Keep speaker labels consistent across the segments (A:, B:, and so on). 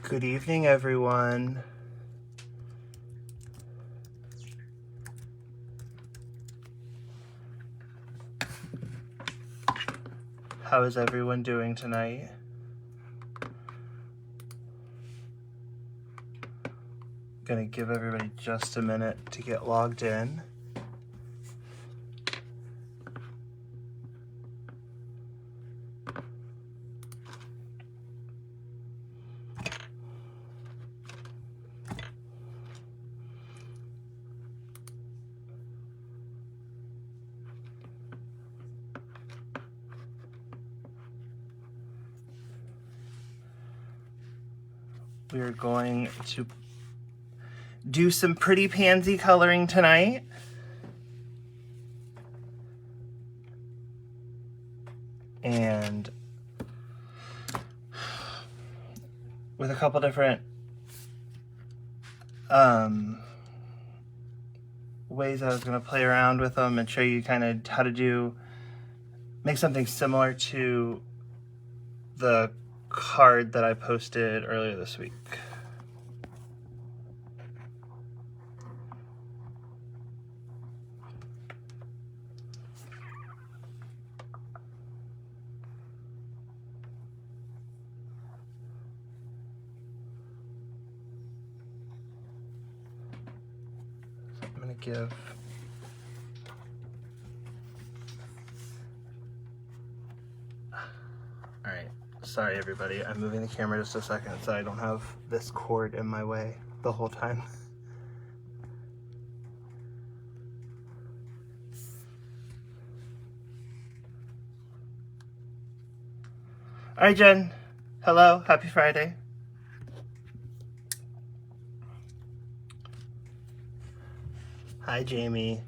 A: Good evening, everyone. How is everyone doing tonight? Gonna give everybody just a minute to get logged in. We are going to do some Pretty Pansy coloring tonight. And with a couple different ways I was going to play around with them and show you kind of how to make something similar to the card that I posted earlier this week. I'm going to give Alright, sorry everybody, I'm moving the camera just a second so I don't have this cord in my way the whole time. Alright, Jen. Hello, happy Friday. Hi, Jamie.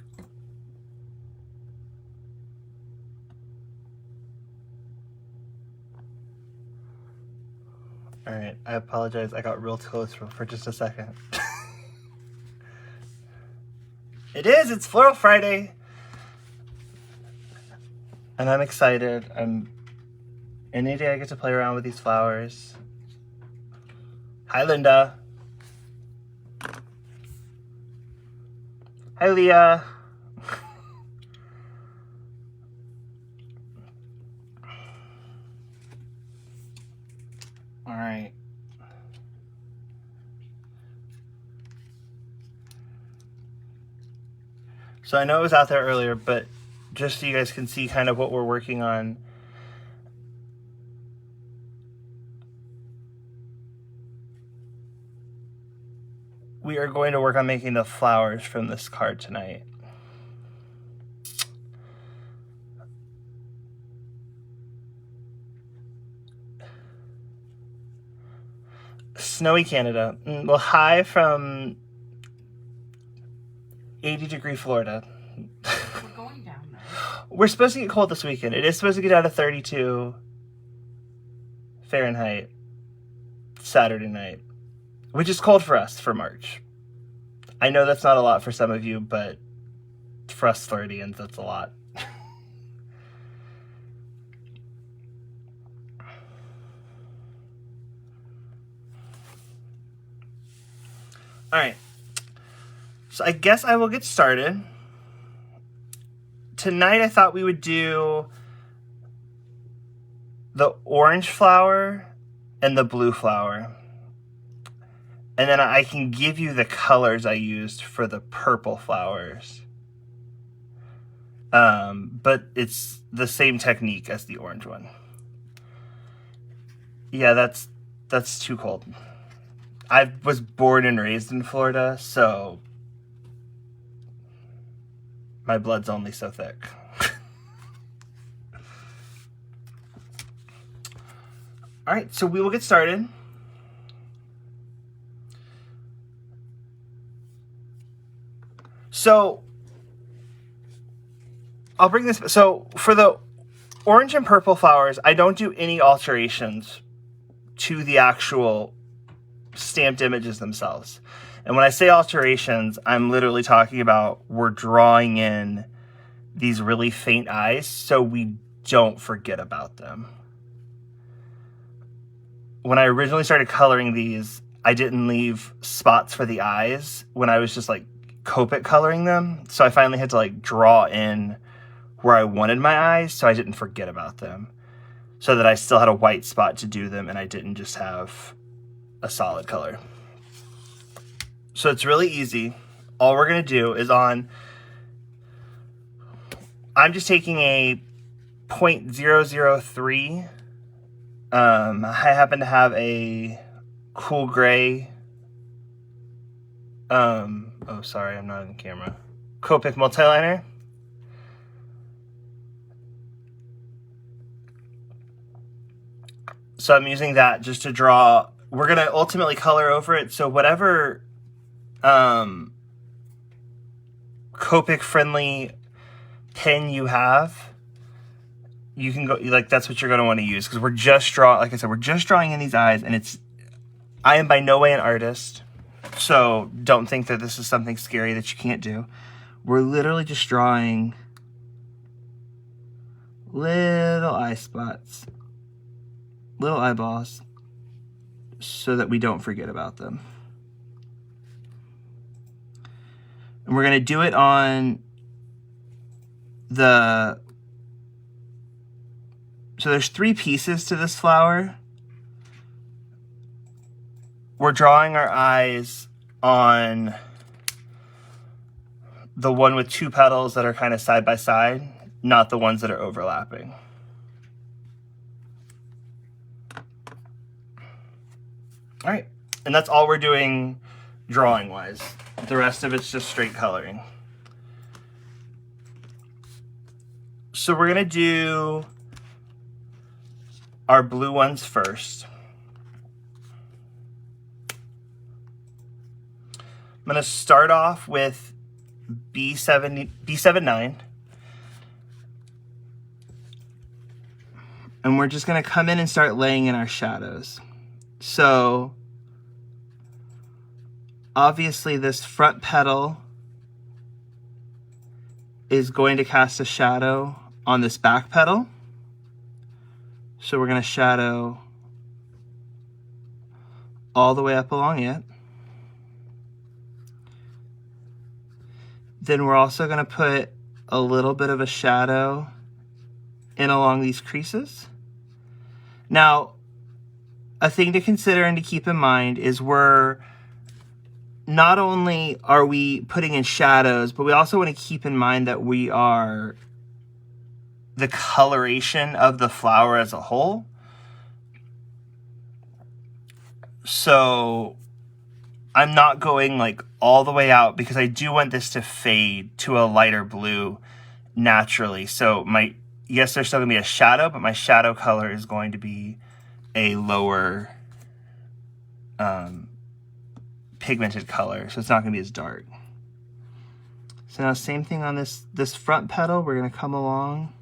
A: Alright, I apologize. I got real close for just a second. It's Floral Friday. And I'm excited. Any day I get to play around with these flowers. Hi, Linda. Hi, Leah. All right. So I know it was out there earlier, but just so you guys can see kind of what we're working on. We are going to work on making the flowers from this card tonight. Snowy Canada. Well, hi from 80-degree Florida.
B: We're going down there.
A: We're supposed to get cold this weekend. It is supposed to get down to 32 Fahrenheit Saturday night, which is cold for us for March. I know that's not a lot for some of you, but for us Floridians, that's a lot. All right. So I guess I will get started. Tonight I thought we would do the orange flower and the blue flower. And then I can give you the colors I used for the purple flowers. But it's the same technique as the orange one. Yeah, that's too cold. I was born and raised in Florida, so my blood's only so thick. All right, so we will get started. So I'll bring this. So for the orange and purple flowers, I don't do any alterations to the actual stamped images themselves. And when I say alterations, I'm literally talking about we're drawing in these really faint eyes so we don't forget about them. when I originally started coloring these, I didn't leave spots for the eyes when I was just like Copic coloring them. So I finally had to like draw in where I wanted my eyes so I didn't forget about them. So that I still had a white spot to do them and I didn't just have a solid color. So it's really easy. All we're going to do is I'm just taking a 0.003. I happen to have a cool gray. Oh, sorry, I'm not in camera. Copic multiliner. So I'm using that just to draw. We're going to ultimately color over it. So whatever Copic friendly pen you have, you can go, like, that's what you're going to want to use, because we're just like I said, we're just drawing in these eyes, and I am by no way an artist, so don't think that this is something scary that you can't do. We're literally just drawing little eye spots, little eyeballs, so that we don't forget about them. And we're going to do it on so there's 3 pieces to this flower. We're drawing our eyes on the one with 2 petals that are kind of side by side, not the ones that are overlapping. All right, and that's all we're doing drawing wise. The rest of it's just straight coloring. So we're gonna do our blue ones first. I'm gonna start off with B79. And we're just gonna come in and start laying in our shadows. So obviously this front petal is going to cast a shadow on this back petal. So we're going to shadow all the way up along it. Then we're also going to put a little bit of a shadow in along these creases. Now, a thing to consider and to keep in mind is not only are we putting in shadows, but we also want to keep in mind that the coloration of the flower as a whole. So I'm not going like all the way out because I do want this to fade to a lighter blue naturally. So yes, there's still gonna be a shadow, but my shadow color is going to be a lower pigmented color, so it's not gonna be as dark. So now same thing on this front petal. We're gonna come along,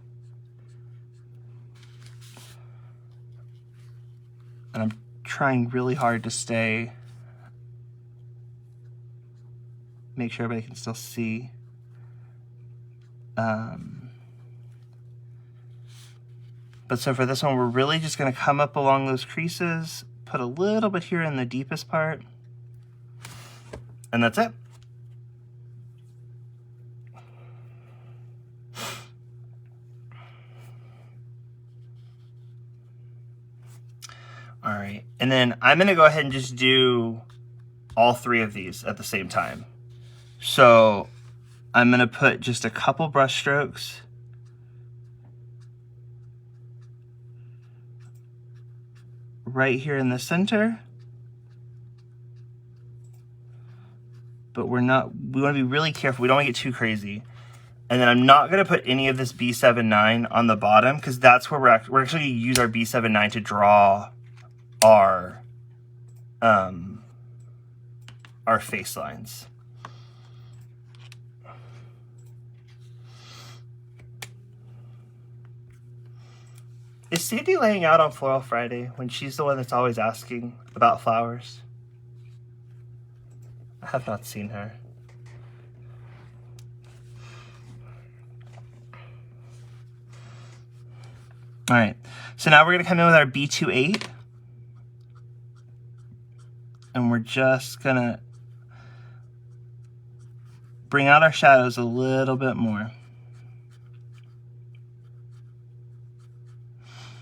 A: and I'm trying really hard to make sure everybody can still see. But so for this one, we're really just gonna come up along those creases, put a little bit here in the deepest part, and that's it. All right, and then I'm gonna go ahead and just do all 3 of these at the same time. So I'm gonna put just a couple brush strokes right here in the center. But we want to be really careful. We don't want to get too crazy. And then I'm not going to put any of this B79 on the bottom, because that's where we're actually going to use our B79 to draw our face lines. Is Sandy laying out on Floral Friday when she's the one that's always asking about flowers? I have not seen her. All right, so now we're gonna come in with our B28. And we're just gonna bring out our shadows a little bit more.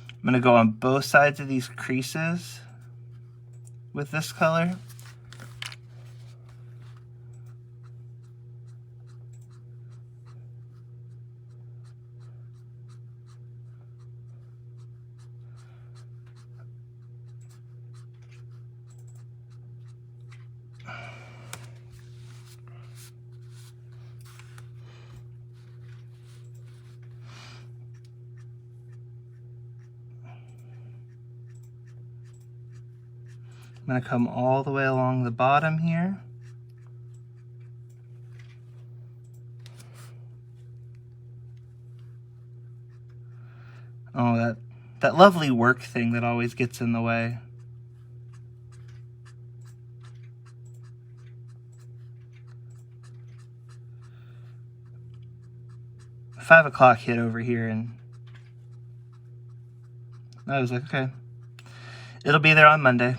A: I'm gonna go on both sides of these creases with this color. I'm going to come all the way along the bottom here. Oh, that lovely work thing that always gets in the way. Five o'clock hit over here, and I was like, okay, it'll be there on Monday.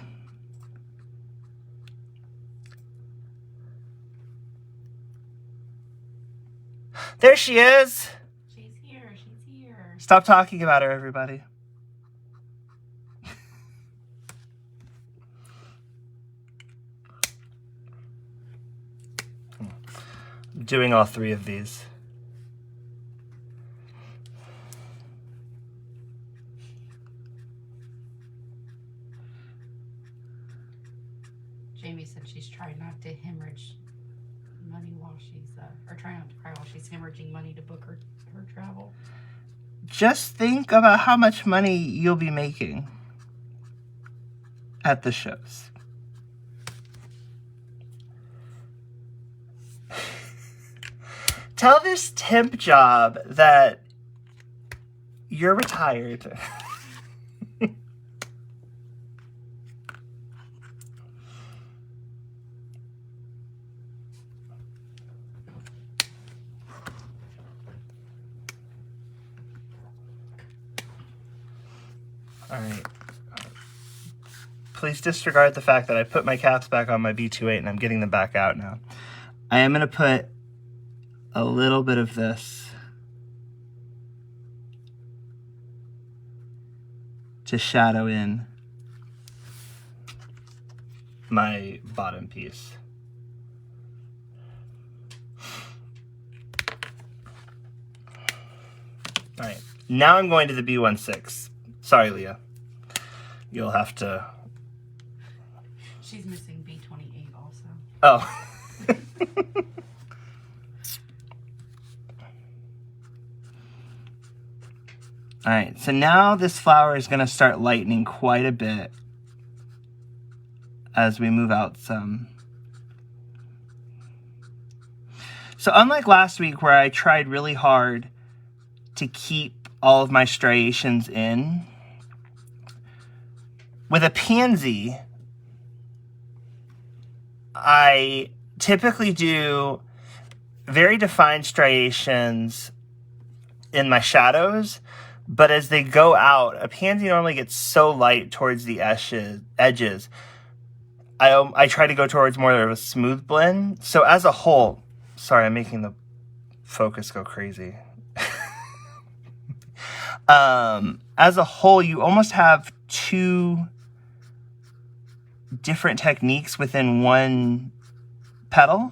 A: There she is.
B: She's here. She's here.
A: Stop talking about her, everybody. I'm doing all three of these.
B: Jamie said she's trying not to hemorrhage money while she's, or trying not to cry while she's hemorrhaging money to book her travel.
A: Just think about how much money you'll be making at the shows. Tell this temp job that you're retired. All right. Please disregard the fact that I put my caps back on my B28 and I'm getting them back out now. I am going to put a little bit of this to shadow in my bottom piece. All right. Now I'm going to the B16. Sorry, Leah. You'll have to...
B: She's missing B28 also.
A: Oh. All right, so now this flower is going to start lightening quite a bit as we move out some. So unlike last week where I tried really hard to keep all of my striations in, with a pansy, I typically do very defined striations in my shadows, but as they go out, a pansy normally gets so light towards the edges. I try to go towards more of a smooth blend. So as a whole, sorry, I'm making the focus go crazy. As a whole, you almost have two different techniques within one petal.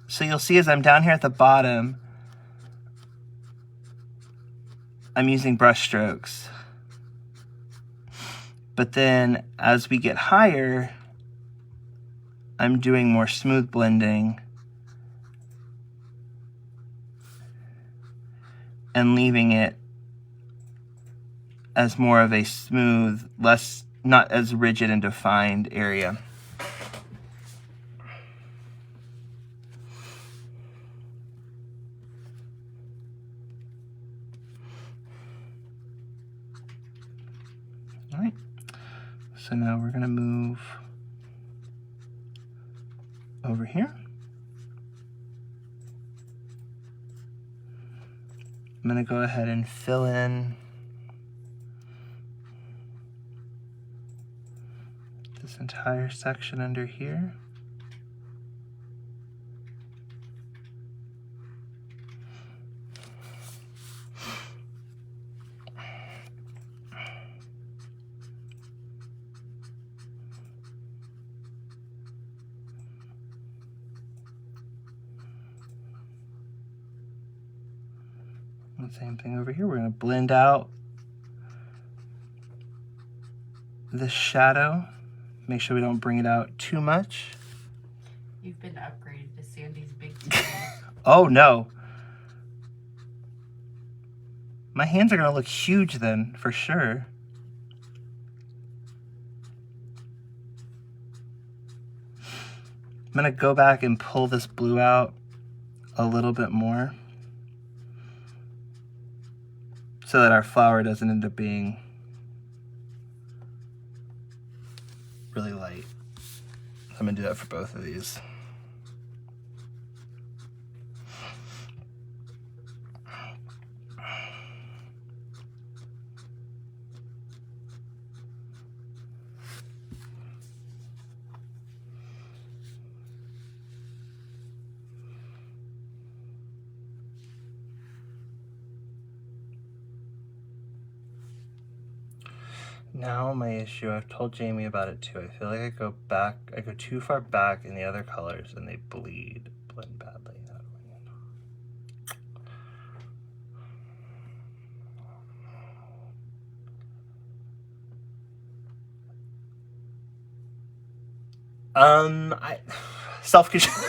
A: So you'll see as I'm down here at the bottom, I'm using brush strokes. But then as we get higher, I'm doing more smooth blending and leaving it as more of a smooth, not as rigid and defined area. All right, so now we're gonna move over here. I'm gonna go ahead and fill in this entire section under here. And same thing over here. We're going to blend out the shadow. Make sure we don't bring it out too much.
B: You've been upgraded to Sandy's big TV.
A: Oh no. My hands are going to look huge then, for sure. I'm going to go back and pull this blue out a little bit more so that our flower doesn't end up being really light. I'm going to do that for both of these. Now my issue, I've told Jamie about it too. I feel like I go too far back in the other colors and they blend badly. Self-control.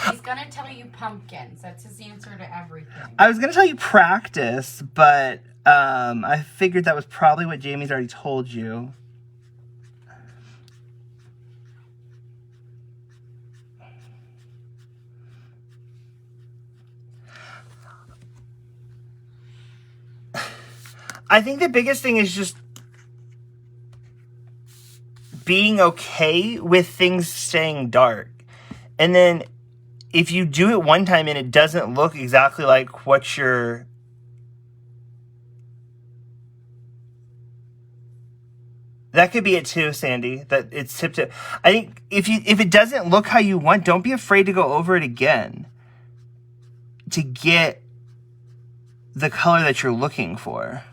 B: He's gonna tell you pumpkins. That's his answer to everything.
A: I was gonna tell you practice, but I figured that was probably what Jamie's already told you. I think the biggest thing is just being okay with things staying dark. And then if you do it one time and it doesn't look exactly like what you're... That could be it too, Sandy. That it's tipped it. I think if it doesn't look how you want, don't be afraid to go over it again to get the color that you're looking for.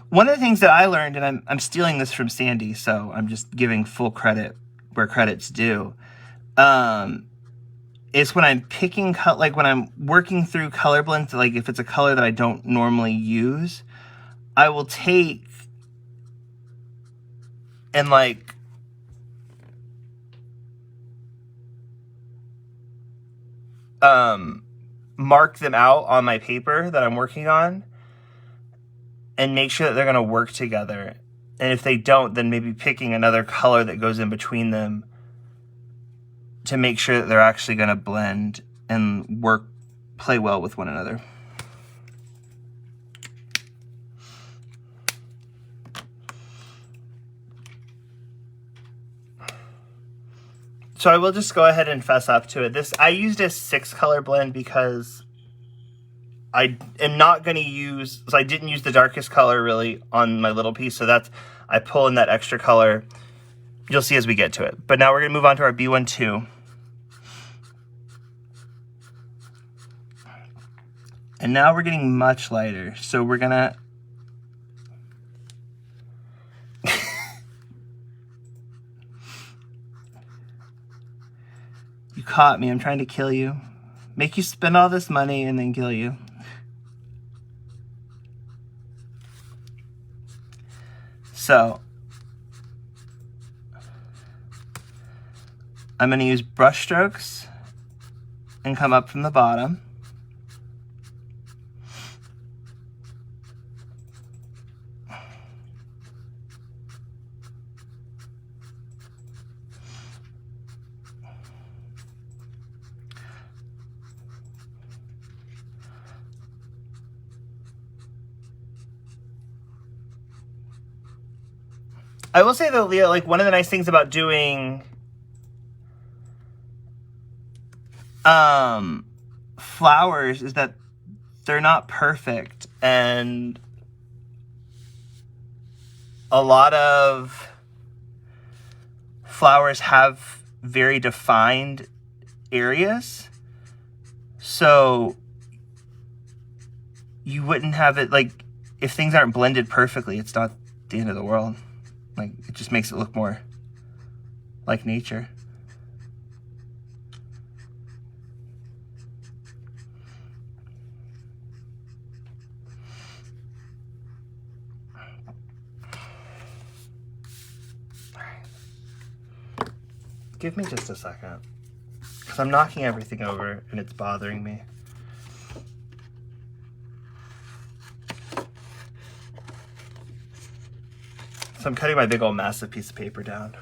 A: One of the things that I learned, and I'm stealing this from Sandy, so I'm just giving full credit where credit's due, is when I'm picking, like when I'm working through color blends, like if it's a color that I don't normally use, I will take and like mark them out on my paper that I'm working on and make sure that they're going to work together. And if they don't, then maybe picking another color that goes in between them to make sure that they're actually going to blend and play well with one another. So I will just go ahead and fess up to it. I used a 6-color blend because I am not going to use, so I didn't use the darkest color really on my little piece. So I pull in that extra color. You'll see as we get to it. But now we're going to move on to our B12. And now we're getting much lighter. So we're going to... You caught me. I'm trying to kill you. Make you spend all this money and then kill you. So, I'm going to use brush strokes and come up from the bottom. I will say though, Leah, like one of the nice things about doing flowers is that they're not perfect, and a lot of flowers have very defined areas, so you wouldn't have it, like, if things aren't blended perfectly, it's not the end of the world. Like, it just makes it look more like nature. Give me just a second, because I'm knocking everything over and it's bothering me. So I'm cutting my big old massive piece of paper down.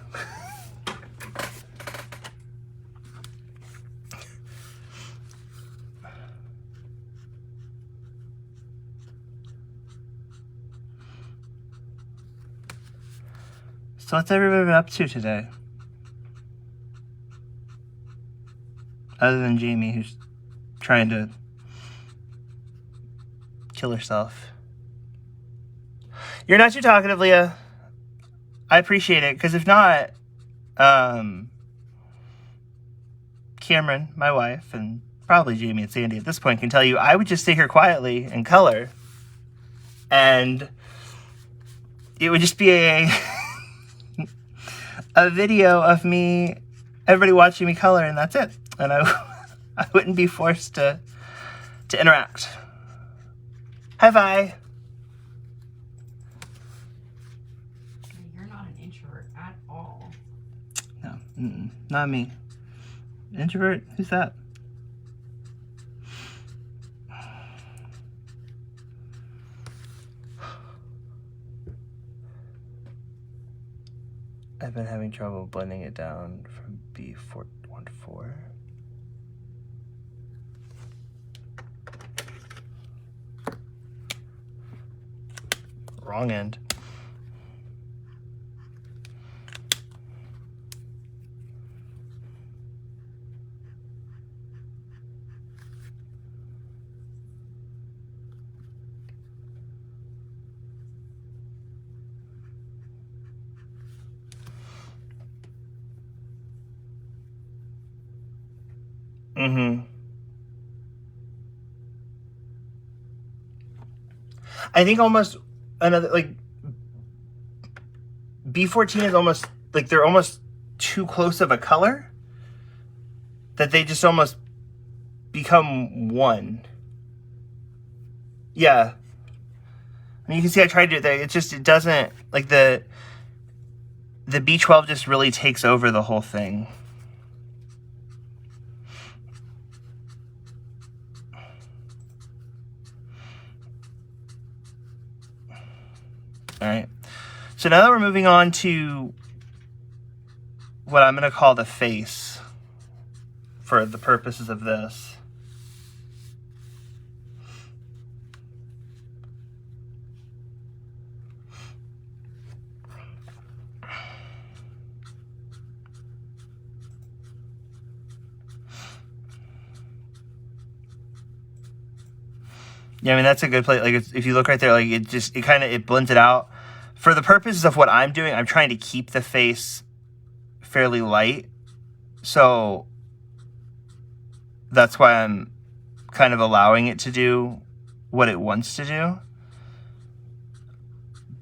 A: So what's everybody been up to today? Other than Jamie, who's trying to kill herself. You're not too talkative, Leah. I appreciate it, because if not, Cameron, my wife, and probably Jamie and Sandy at this point can tell you I would just sit here quietly and color, and it would just be a video of me, everybody watching me color, and that's it. And I wouldn't be forced to interact. Hi, Vi.
B: You're not an introvert at all.
A: No, not me. Introvert? Who's that? I've been having trouble blending it down from B414. Wrong end. Mm-hmm. I think almost another, like, B14 is almost, like, they're almost too close of a color that they just almost become one. Yeah. I mean, you can see I tried to do it there. It doesn't, like, the B12 just really takes over the whole thing. All right. So now that we're moving on to what I'm going to call the face for the purposes of this. Yeah, I mean, that's a good place. Like, if you look right there, like, it blends it out. For the purposes of what I'm doing, I'm trying to keep the face fairly light. So that's why I'm kind of allowing it to do what it wants to do.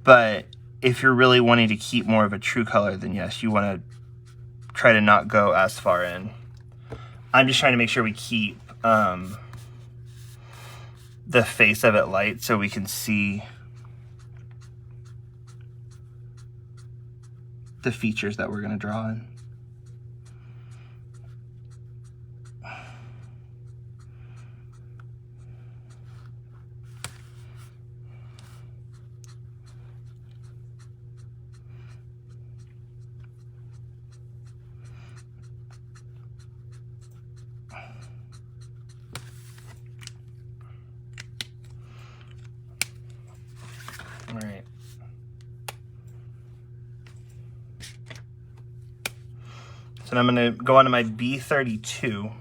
A: But if you're really wanting to keep more of a true color, then yes, you want to try to not go as far in. I'm just trying to make sure we keep the face of it light so we can see the features that we're going to draw in. All right. So now I'm going to go on to my B32.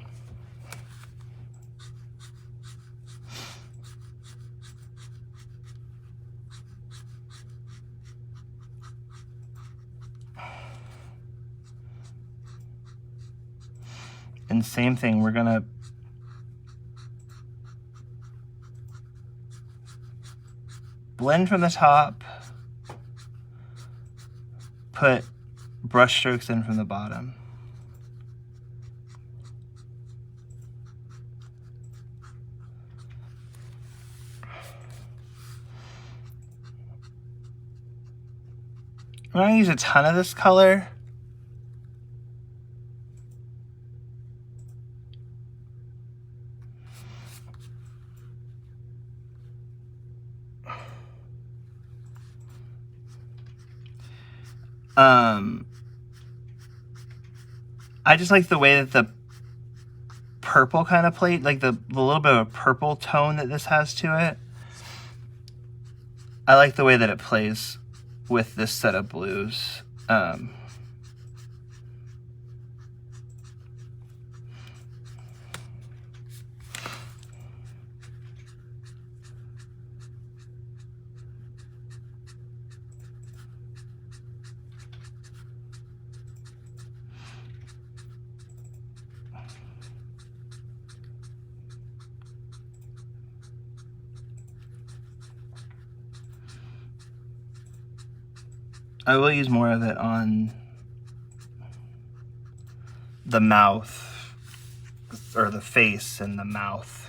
A: And same thing, we're going to blend from the top, put brush strokes in from the bottom. I'm not gonna use a ton of this color. I just like the way that the purple kind of played, like the little bit of a purple tone that this has to it. I like the way that it plays with this set of blues. I will use more of it on the mouth, or the face and the mouth.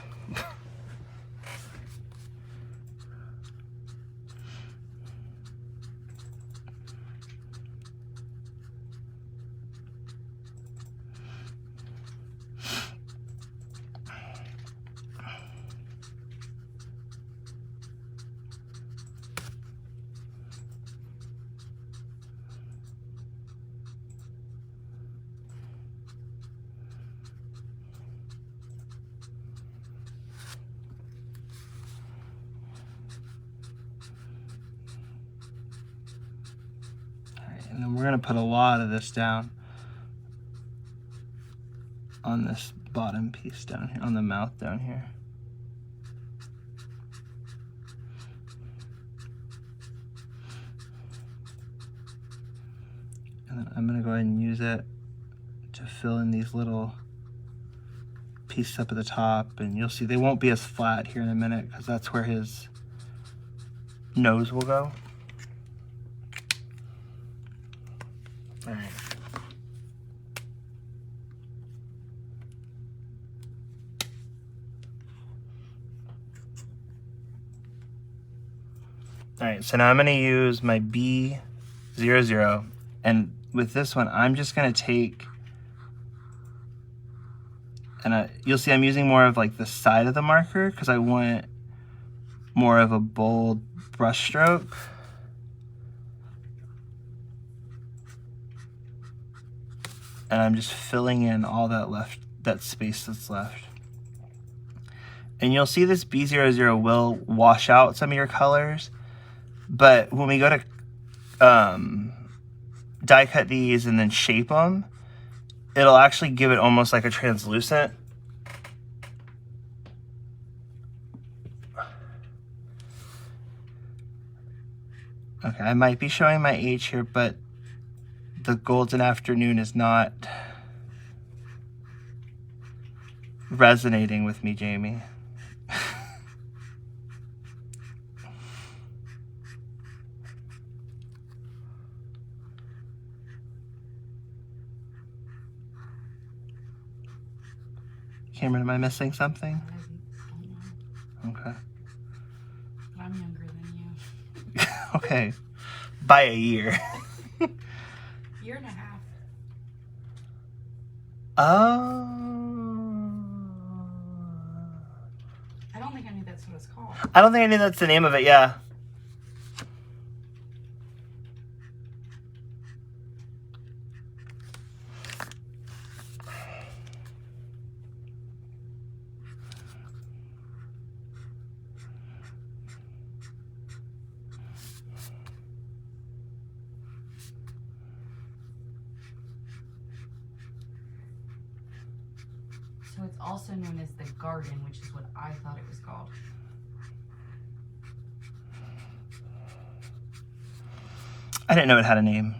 A: And then we're going to put a lot of this down on this bottom piece down here, on the mouth down here. And then I'm going to go ahead and use it to fill in these little pieces up at the top. And you'll see they won't be as flat here in a minute because that's where his nose will go. All right. All right, so now I'm going to use my B00, and with this one, I'm just going to take, and you'll see I'm using more of like the side of the marker because I want more of a bold brush stroke. And I'm just filling in all that space that's left. And you'll see this B00 will wash out some of your colors, but when we go to die cut these and then shape them, it'll actually give it almost like a translucent. Okay, I might be showing my age here, but the golden afternoon is not resonating with me, Jamie. Cameron, am I missing something? Okay.
B: I'm younger than you.
A: Okay. By a year.
B: Year and a half.
A: Oh.
B: I don't think I knew that's what it's called.
A: I don't think I knew that's the name of it, yeah.
B: So it's also known as the garden, which is what I thought it was called.
A: I didn't know it had a name.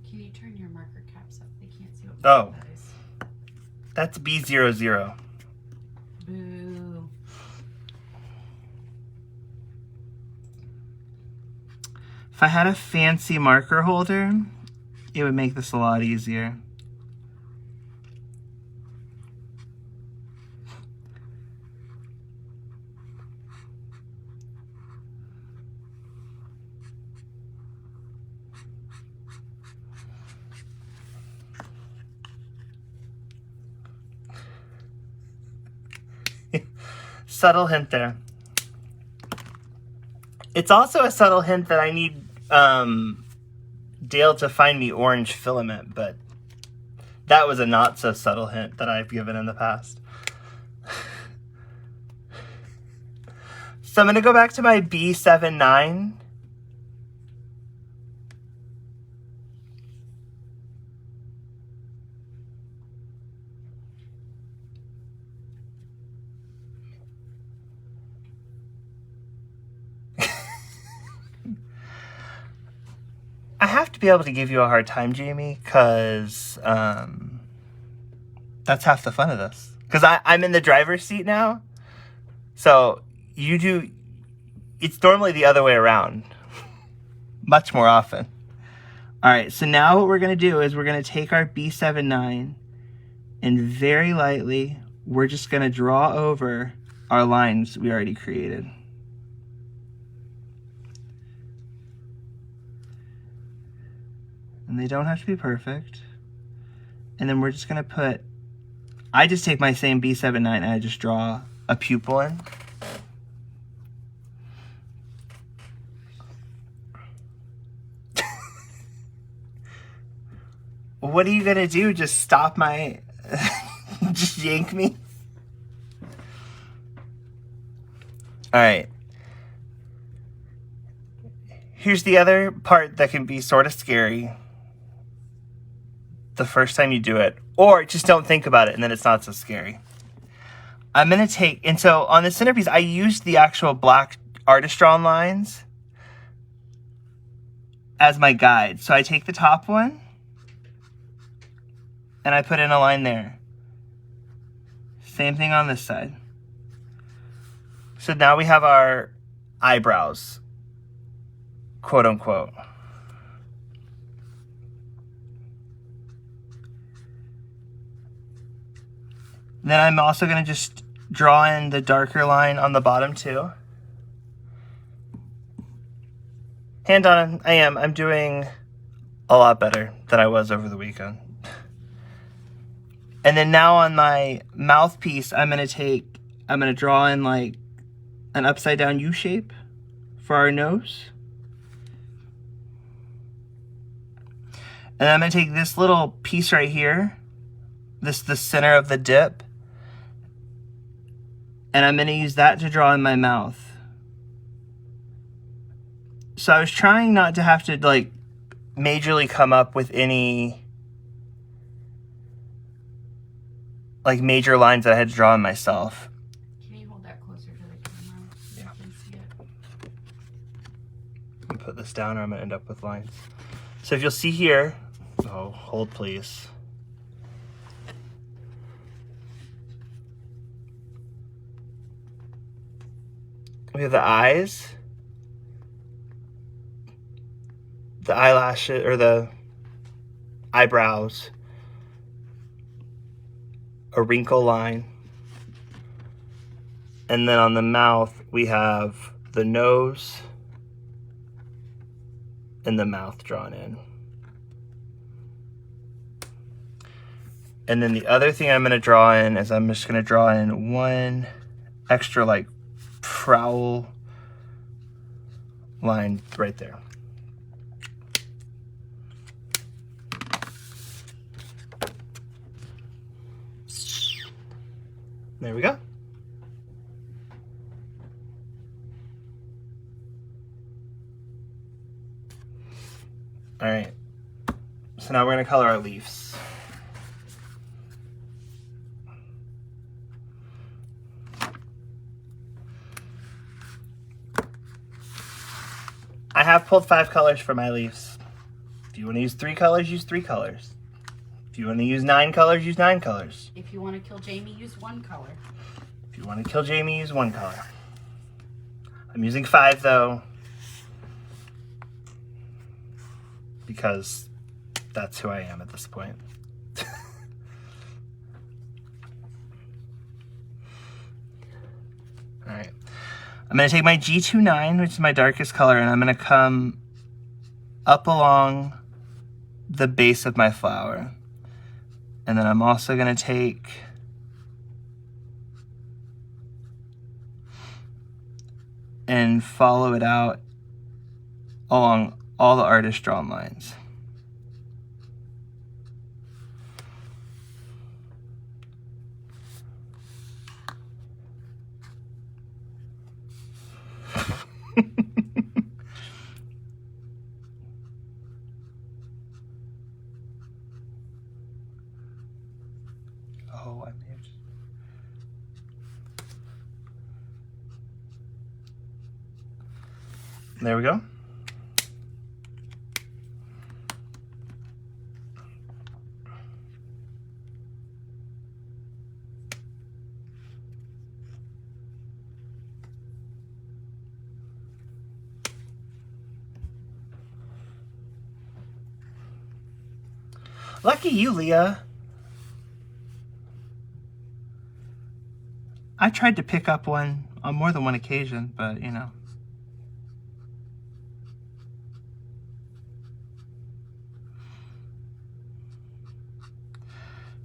B: Can you turn your marker caps up? They can't see what
A: Oh.
B: that is.
A: That's B00.
B: Boo.
A: If I had a fancy marker holder, it would make this a lot easier. Subtle hint there. It's also a subtle hint that I need Dale to find me orange filament, but that was a not so subtle hint that I've given in the past. So I'm going to go back to my B79. I have to be able to give you a hard time, Jamie, because that's half the fun of this. Because I'm in the driver's seat now, so you do. It's normally the other way around, much more often. All right, so now what we're going to do is we're going to take our B79 and very lightly, we're just going to draw over our lines we already created. And they don't have to be perfect. And then we're just going to put, I just take my same B79 and I just draw a pupil in. What are you going to do? Just stop my, just yank me? All right. Here's the other part that can be sort of scary the first time you do it, or just don't think about it and then it's not so scary. I'm going to take, and so on the centerpiece, I used the actual black artist drawn lines as my guide. So I take the top one and I put in a line there. Same thing on this side. So now we have our eyebrows, quote unquote. Then I'm also going to just draw in the darker line on the bottom too. Hand on, I'm doing a lot better than I was over the weekend. And then now on my mouthpiece, I'm going to draw in like an upside down U shape for our nose. And I'm going to take this little piece right here, the center of the dip, and I'm going to use that to draw in my mouth. So I was trying not to have to like majorly come up with any like major lines that I had to draw in myself.
B: Can you hold that closer to the camera?
A: Yeah.
B: I can see it.
A: I'm going to put this down or I'm going to end up with lines. So if you'll see here, oh, hold please. We have the eyes, the eyelashes, or the eyebrows, a wrinkle line, and then on the mouth we have the nose and the mouth drawn in. And then the other thing I'm going to draw in is I'm just going to draw in one extra like prowl line right there. There we go. All right. So now we're going to color our leaves. I have pulled 5 colors for my leaves. If you want to use 3 colors, use 3 colors. If you want to use 9 colors, use 9 colors.
B: If you want to kill Jamie, use 1 color.
A: If you want to kill Jamie, use 1 color. I'm using 5 though, because that's who I am at this point. All right. I'm going to take my G29, which is my darkest color, and I'm going to come up along the base of my flower. And then I'm also going to take and follow it out along all the artist drawn lines. Oh, I may have just... There we go. Lucky you, Leah. I tried to pick up one on more than one occasion, but you know.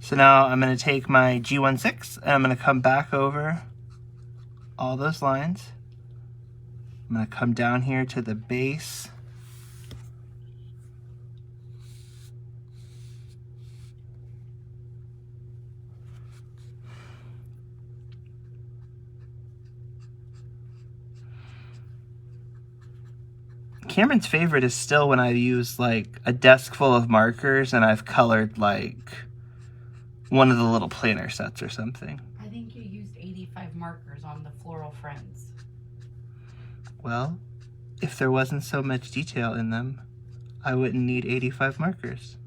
A: So now I'm going to take my G16 and I'm going to come back over all those lines. I'm going to come down here to the base. Cameron's favorite is still when I use like a desk full of markers and I've colored like one of the little planner sets or something.
B: I think you used 85 markers on the Floral Friends.
A: Well, if there wasn't so much detail in them, I wouldn't need 85 markers.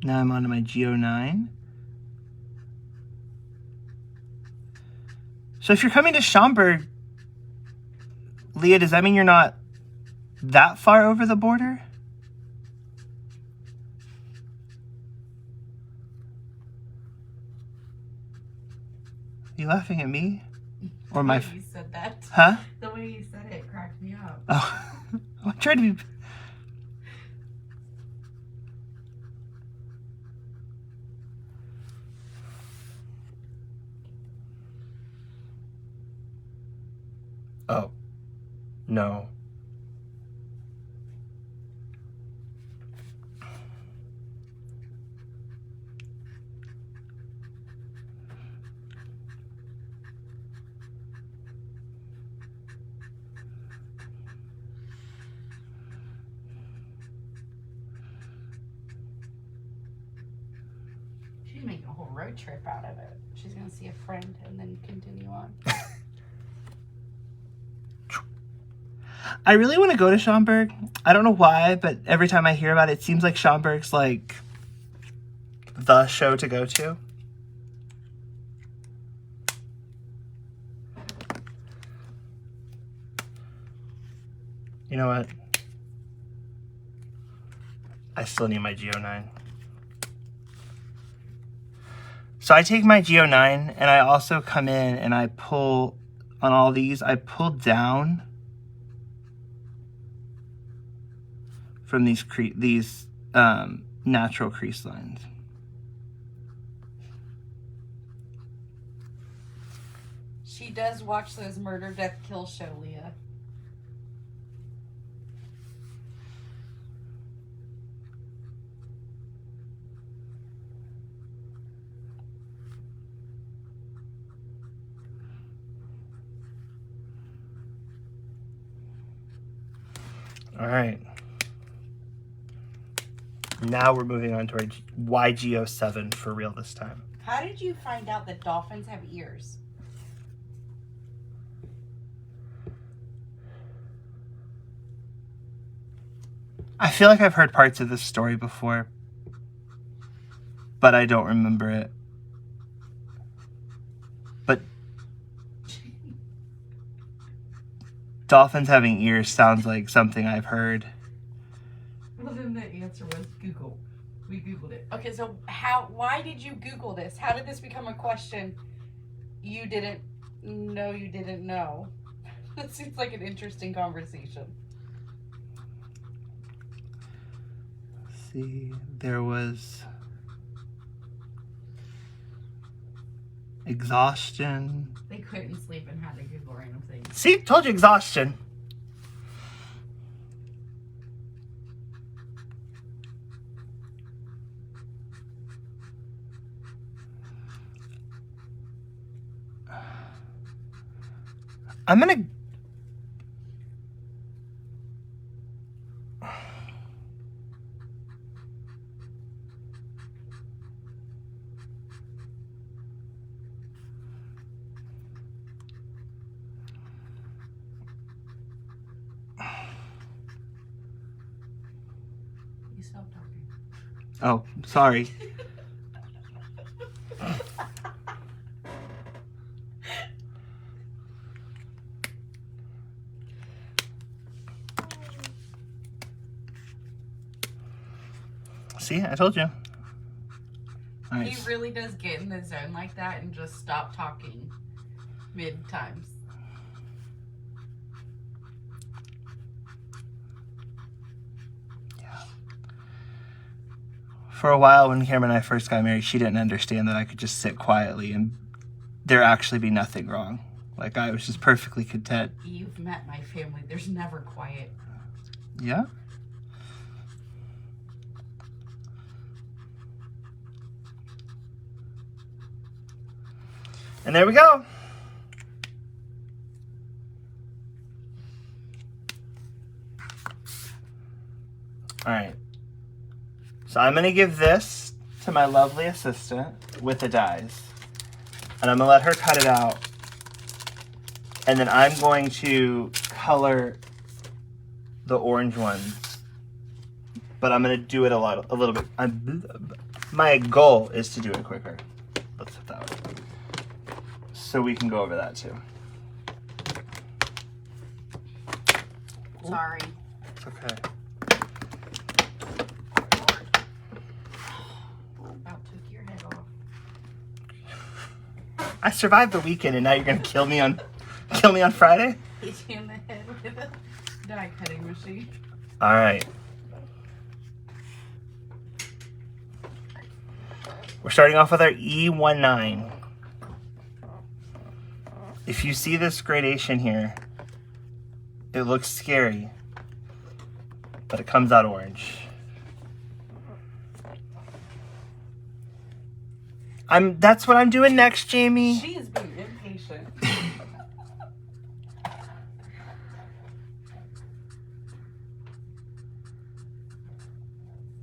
A: Now I'm onto my G09. So if you're coming to Schaumburg, Leah, does that mean you're not that far over the border? Are you laughing at me? Or my...
B: The way you said that.
A: Huh?
B: The way you said it cracked me up.
A: Oh, I'm trying to be... Oh, no.
B: She's making a whole road trip out of it. She's going to see a friend and then continue on.
A: I really want to go to Schaumburg. I don't know why, but every time I hear about it, it seems like Schaumburg's like the show to go to. You know what? I still need my G09. So I take my G09 and I also come in and I pull on all these, I pull down from these natural crease lines.
B: She does watch those murder, death, kill show, Leah.
A: All right. Now we're moving on to our YG07 for real this time.
B: How did you find out that dolphins have ears?
A: I feel like I've heard parts of this story before, but I don't remember it. But dolphins having ears sounds like something I've heard.
B: Well, then the answer was Google. We Googled it. Okay, so why did you Google this? How did this become a question you didn't know? That seems like an interesting conversation.
A: See, there was exhaustion.
B: They couldn't sleep and had to Google random things.
A: See, told you exhaustion. I'm gonna
B: You stop talking.
A: Oh, sorry. See, I told you. Nice.
B: He really does get in the zone like that and just stop talking mid-times.
A: Yeah. For a while, when Cameron and I first got married, she didn't understand that I could just sit quietly and there actually be nothing wrong. Like, I was just perfectly content.
B: You've met my family. There's never quiet.
A: Yeah? And there we go. All right. So I'm going to give this to my lovely assistant with the dies. And I'm going to let her cut it out. And then I'm going to color the orange one. But I'm going to do it a little bit. My goal is to do it quicker. Let's put that way. So we can go over that too.
B: Sorry.
A: It's okay.
B: About took your head off.
A: I survived the weekend and now you're gonna kill me on Friday?
B: Hit you in the head with a die cutting machine.
A: Alright. We're starting off with our E19. If you see this gradation here, it looks scary, but it comes out orange. That's what I'm doing next, Jamie.
B: She is being impatient.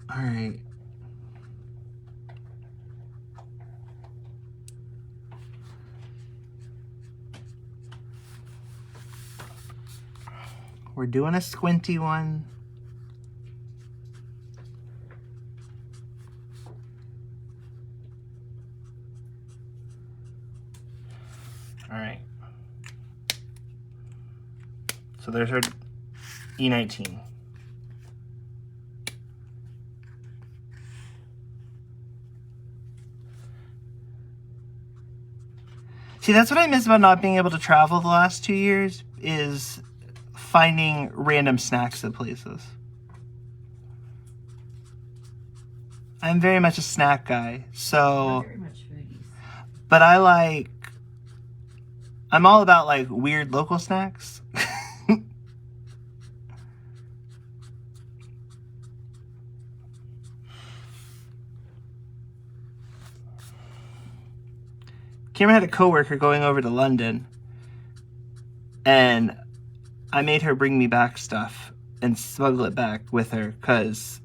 A: All right. We're doing a squinty one. All right. So there's our E19. See, that's what I miss about not being able to travel the last 2 years is finding random snacks at places. I'm very much a snack guy. So,
B: We're very much foodies.
A: but I'm all about like weird local snacks. Cameron had a coworker going over to London, and I made her bring me back stuff and smuggle it back with her because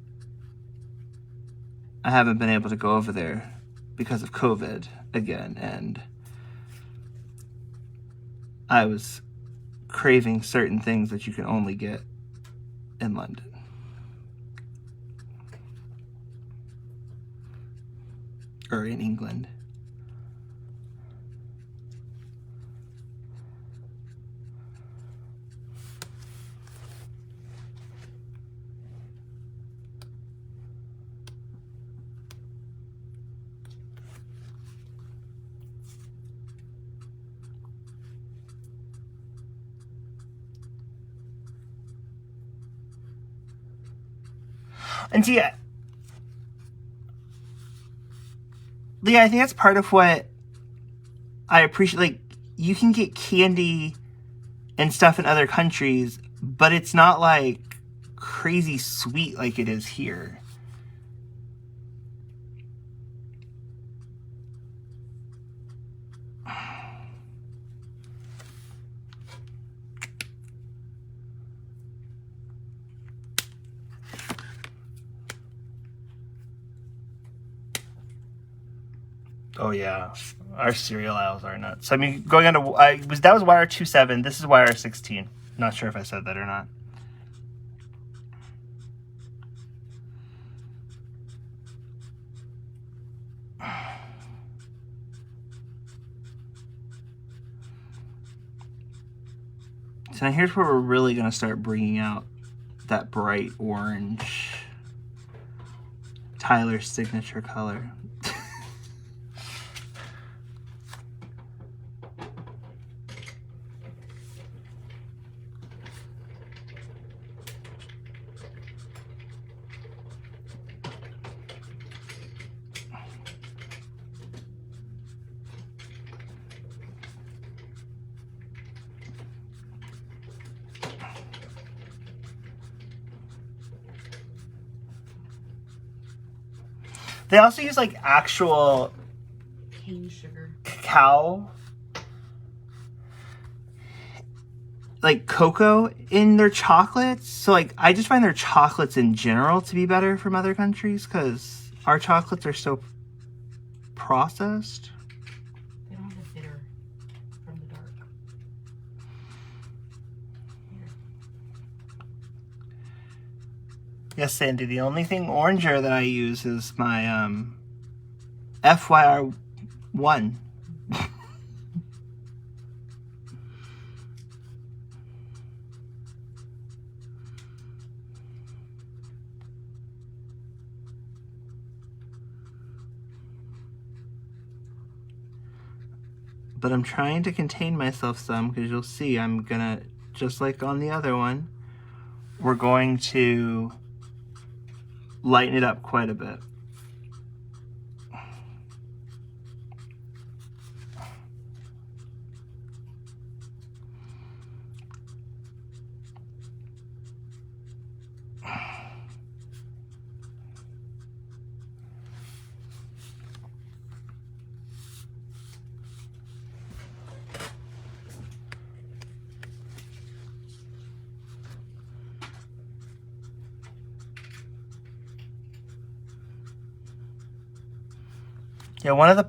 A: I haven't been able to go over there because of COVID again, and I was craving certain things that you can only get in London. Or in England. And see, Leah, I think that's part of what I appreciate. Like, you can get candy and stuff in other countries, but it's not like crazy sweet like it is here. Oh yeah, our cereal aisles are nuts. I mean, going on to that was wire 27. This is wire 16. Not sure if I said that or not. So now here's where we're really gonna start bringing out that bright orange, Tyler's signature color. They also use like actual
B: Cane sugar.
A: cacao, like cocoa in their chocolates. So like I just find their chocolates in general to be better from other countries because our chocolates are so processed.
B: They don't have the bitter from the dark.
A: Yes, Sandy, the only thing oranger that I use is my FYR1. But I'm trying to contain myself some because you'll see I'm gonna, just like on the other one, we're going to lighten it up quite a bit. Yeah, one of the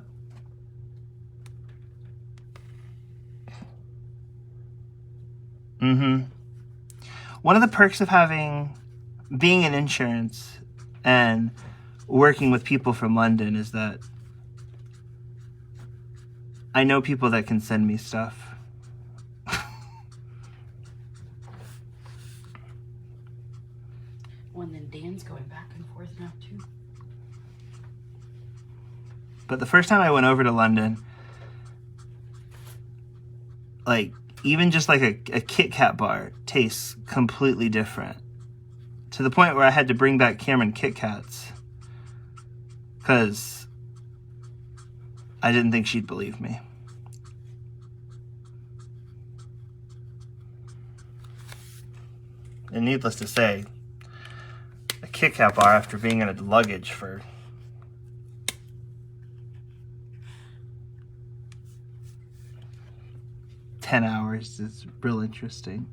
A: one of the perks of being in insurance and working with people from London is that I know people that can send me stuff.
B: Well, and then Dan's going back and forth now too.
A: But the first time I went over to London, like, even just like a Kit Kat bar tastes completely different. To the point where I had to bring back Cameron Kit Kats because I didn't think she'd believe me. And needless to say, a Kit Kat bar after being in a luggage for $10 is real interesting.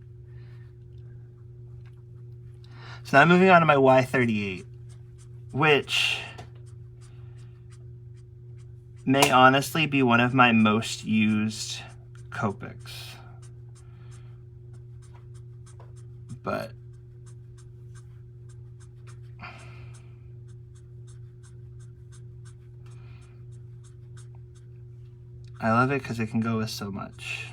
A: So now I'm moving on to my Y38, which may honestly be one of my most used Copics. But I love it because it can go with so much.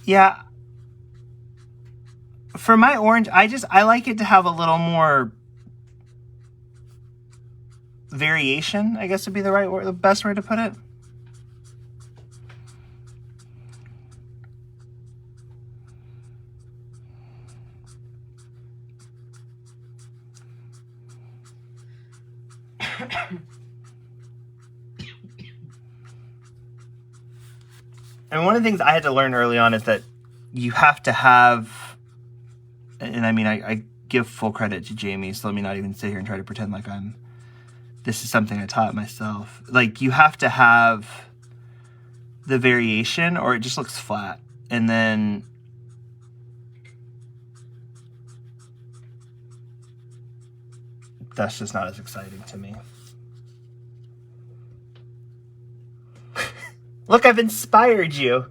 A: Yeah. For my orange, I like it to have a little more variation, I guess would be the best way to put it. And one of the things I had to learn early on is that you have to have, and I mean, I give full credit to Jamie, so let me not even sit here and try to pretend like this is something I taught myself. Like, you have to have the variation or it just looks flat. And then that's just not as exciting to me. Look, I've inspired you.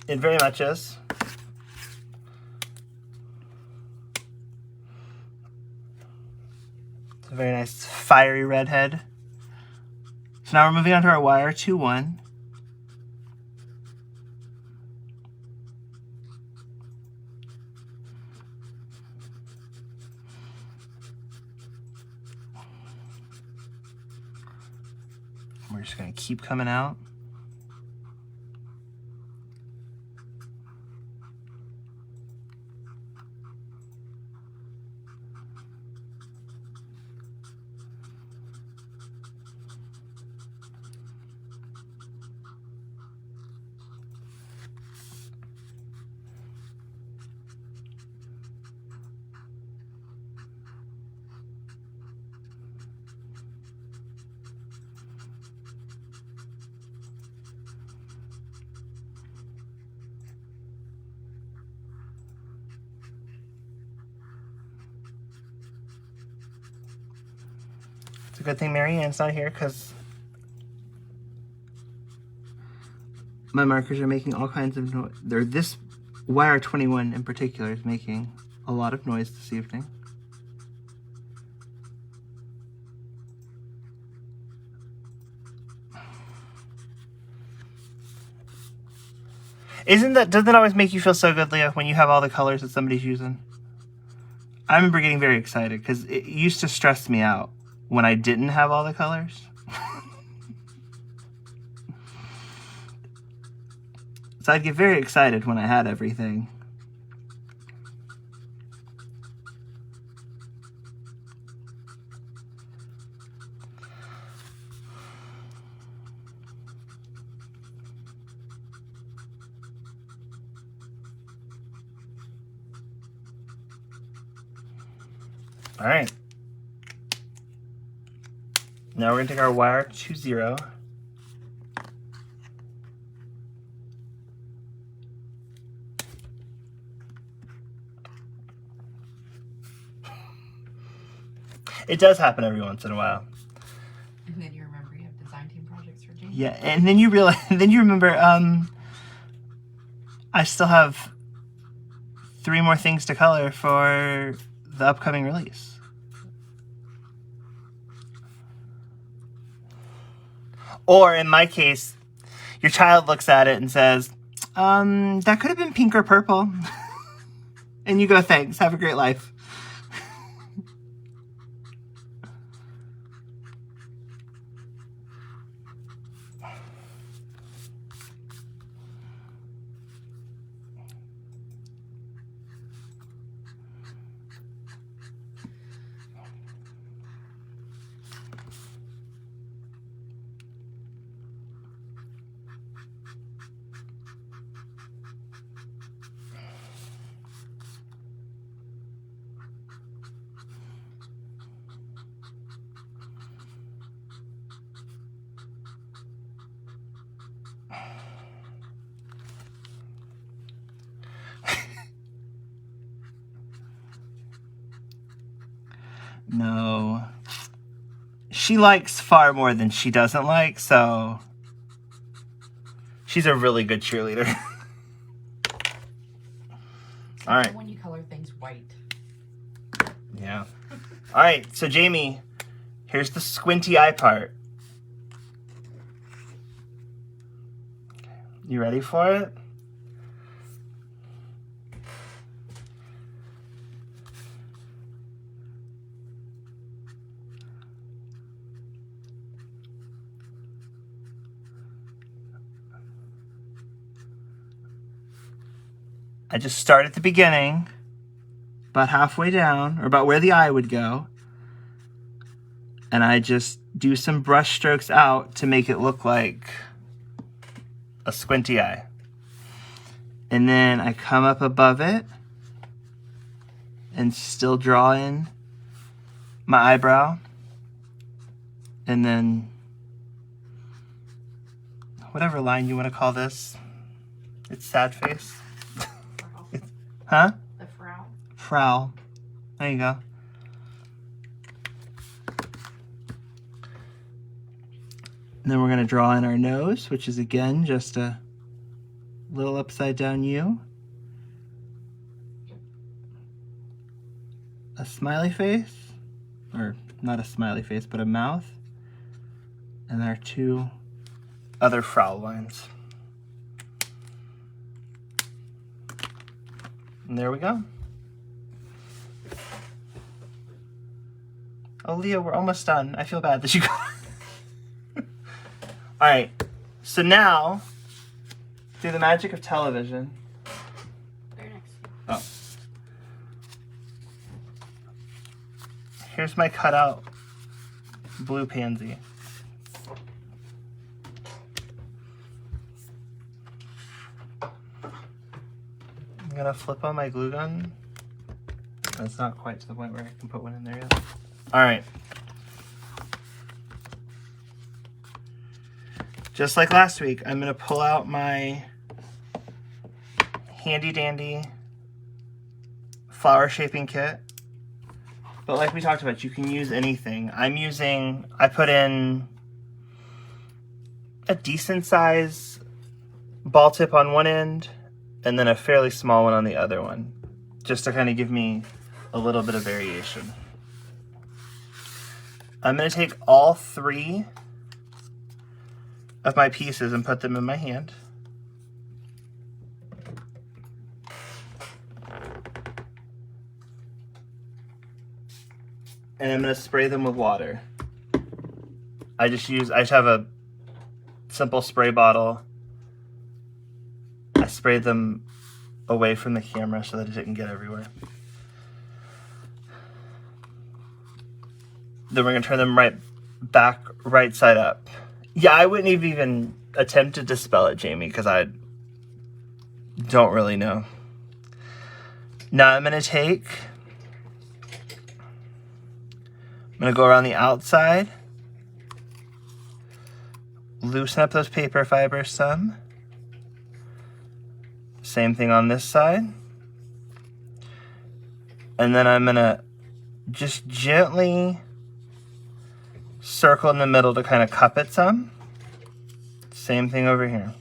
A: It very much is. It's a very nice fiery redhead. So now we're moving on to our YR21. We're just going to keep coming out. It's a good thing Mary Ann's not here because My markers are making all kinds of noise. This wire 21 in particular is making a lot of noise this evening. Doesn't that always make you feel so good, Leah, when you have all the colors that somebody's using? I remember getting very excited because it used to stress me out when I didn't have all the colors. So I'd get very excited when I had everything. All right. Now we're going to take our wire 20. It does happen every once in a while.
B: And then you remember you have design team projects for James.
A: Yeah, and then you realize, then you remember, I still have 3 more things to color for the upcoming release. Or in my case, your child looks at it and says, that could have been pink or purple. And you go, thanks, have a great life. No. She likes far more than she doesn't like, so she's a really good cheerleader. All right.
B: When you color things white.
A: Yeah. All right, so Jamie, here's the squinty eye part. You ready for it? I just start at the beginning, about halfway down, or about where the eye would go, and I just do some brush strokes out to make it look like a squinty eye. And then I come up above it and still draw in my eyebrow, and then whatever line you want to call this. It's sad face. Huh?
B: The Floral.
A: Floral. There you go. And then we're going to draw in our nose, which is again just a little upside down U. A smiley face, or not a smiley face, but a mouth. And our 2 other Floral lines. And there we go. Oh, Leah, we're almost done. I feel bad that you got... All right, so now, through the magic of television...
B: Very next.
A: Oh. Here's my cutout blue pansy. I'm gonna flip on my glue gun. It's not quite to the point where I can put one in there yet. All right. Just like last week, I'm gonna pull out my handy dandy flower shaping kit. But like we talked about, you can use anything. I put in a decent size ball tip on one end and then a fairly small one on the other one, just to kind of give me a little bit of variation. I'm going to take all 3 of my pieces and put them in my hand. And I'm going to spray them with water. I just have a simple spray bottle. I sprayed them away from the camera so that it didn't get everywhere. Then we're going to turn them right side up. Yeah, I wouldn't have even attempted to spell it, Jamie, because I don't really know. Now I'm going to go around the outside, loosen up those paper fibers some. Same thing on this side. And then I'm going to just gently circle in the middle to kind of cup it some. Same thing over here.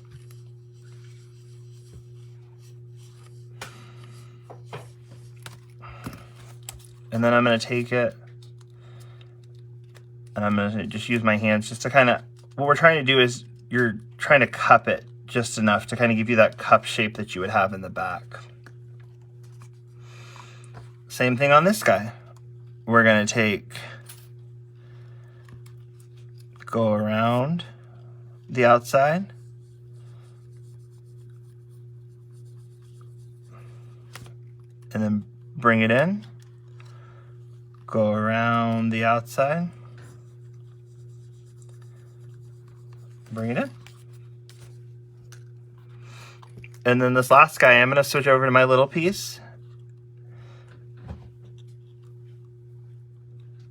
A: And then I'm going to take it and I'm going to just use my hands just to kind of, what we're trying to do is you're trying to cup it just enough to kind of give you that cup shape that you would have in the back. Same thing on this guy. We're going to go around the outside. And then bring it in. Go around the outside. Bring it in. And then this last guy, I'm going to switch over to my little piece.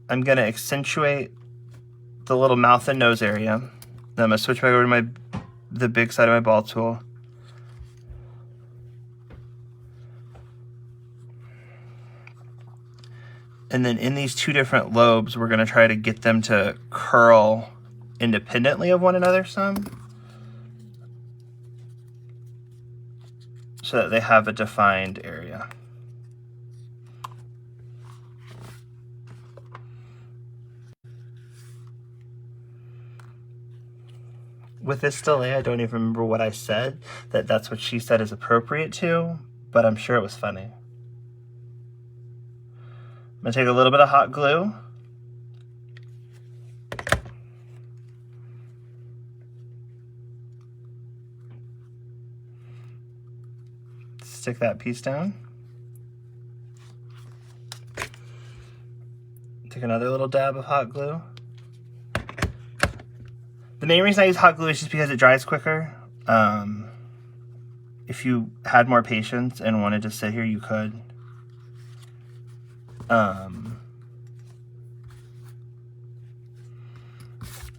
A: I'm going to accentuate the little mouth and nose area. Then I'm going to switch back over to the big side of my ball tool. And then in these 2 different lobes, we're going to try to get them to curl independently of one another some, so that they have a defined area. With this delay, I don't even remember what I said, that's what she said is appropriate to, but I'm sure it was funny. I'm going to take a little bit of hot glue. Stick that piece down. Take another little dab of hot glue. The main reason I use hot glue is just because it dries quicker. If you had more patience and wanted to sit here, you could. I'm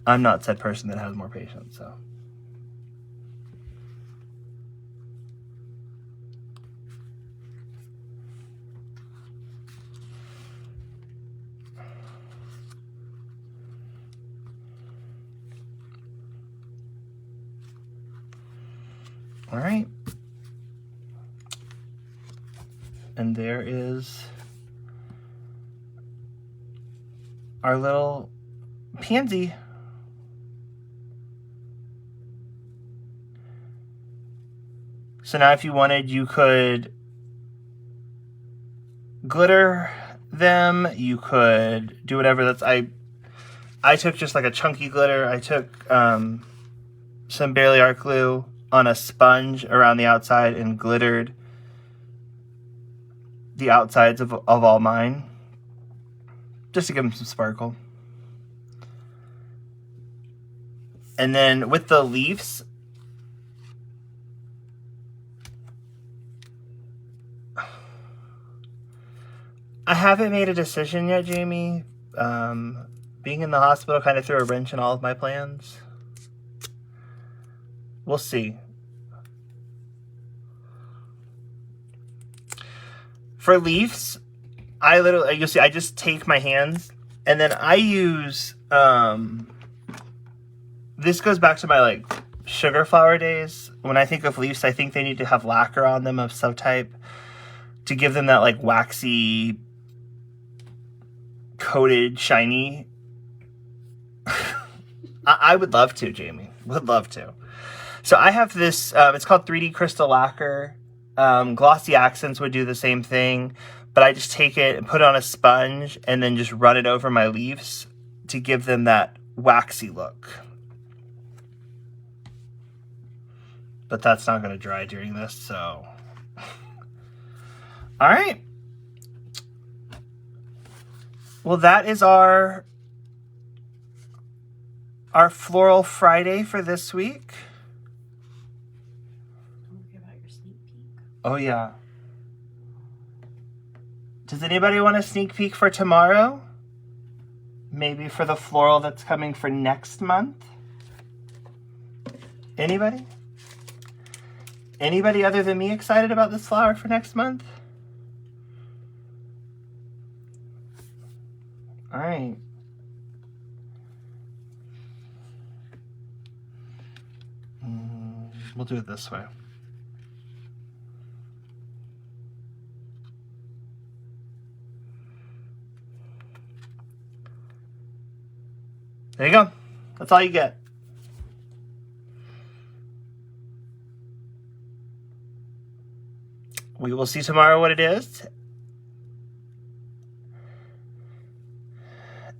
A: not said person that has more patience, so. All right. And there is our little pansy. So now if you wanted, you could glitter them. You could do whatever. I took just like a chunky glitter. I took some Barely Art glue on a sponge around the outside and glittered the outsides of all mine, just to give them some sparkle. And then with the leaves, I haven't made a decision yet, Jamie. Being in the hospital kind of threw a wrench in all of my plans. We'll see. For leaves, you'll see, I just take my hands and then I use, this goes back to my sugar flower days, when I think of leaves, I think they need to have lacquer on them of some type to give them that like waxy, coated, shiny. I would love to, Jamie. Would love to. So I have this, it's called 3D Crystal Lacquer. Glossy Accents would do the same thing, but I just take it and put it on a sponge and then just run it over my leaves to give them that waxy look. But that's not going to dry during this, so. All right. Well, that is our Floral Friday for this week.
B: Don't forget about your sneak peek.
A: Oh, yeah. Does anybody want a sneak peek for tomorrow? Maybe for the floral that's coming for next month? Anybody? Anybody other than me excited about this flower for next month? All right. We'll do it this way. There you go. That's all you get. We will see tomorrow what it is.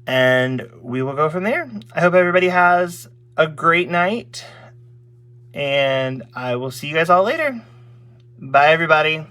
A: And we will go from there. I hope everybody has a great night. And I will see you guys all later. Bye, everybody.